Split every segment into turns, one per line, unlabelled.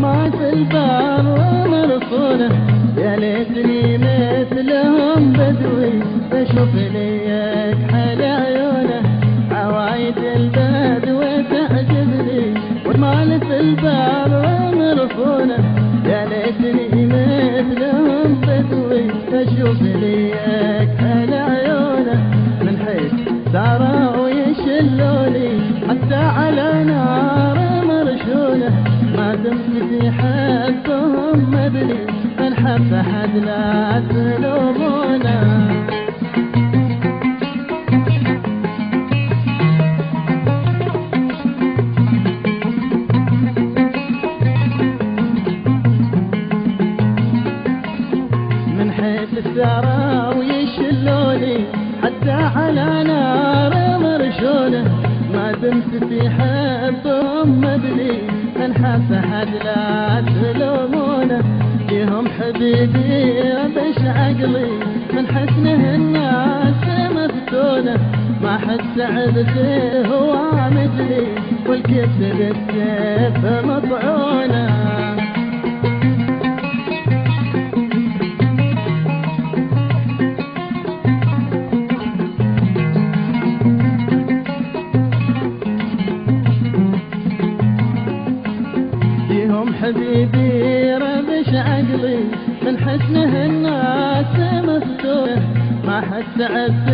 ورمات البار مرصونة، يا ليتني مثلهم بدوي بشوف لي كحل عيونه. عوايد البدو تعجبني ورمات البار مرصونة، يا ليتني مثلهم بدوي بشوف لي كحل عيونه. من حيث ساروا يشلوني حتى على نار مرشونة، ما دمت في حبهم مبني من حب أحد لا تلومونه. من حيث ساروا يشلوني حتى على نار مرشونة، ما دمت في حبهم مبني من حب أحد لا تلومونه. فيهم حبيبي ربش عقلي من حسنه الناس مفتونة، ما حد سعد فيه هو مثلي والكبد بالسيف مطعونه. حبيبي ربش عقلي من حسنه الناس مفتونة، ما حد عبد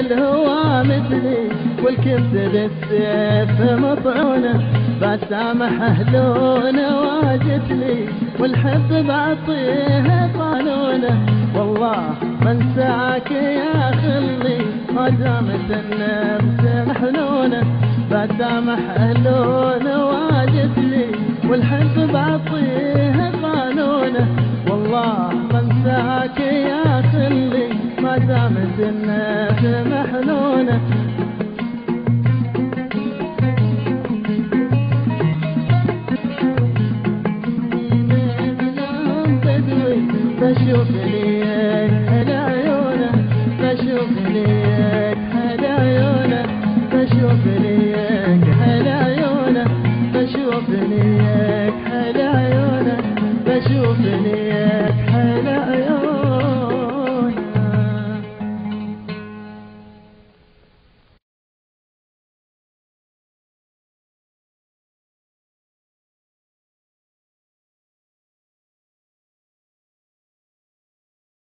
الهوى مثلي والكبد بالسيف مطعونه. بسامح اهلونه واجت لي والحب بعطيه قانونه، والله من ساك يا خلي ما دامت النفس محنونه. بسامح اهلونه واجت لي والحب بعطيه قانونه، والله بنساك يا خلي ما دامت النفس محنونه. بشوف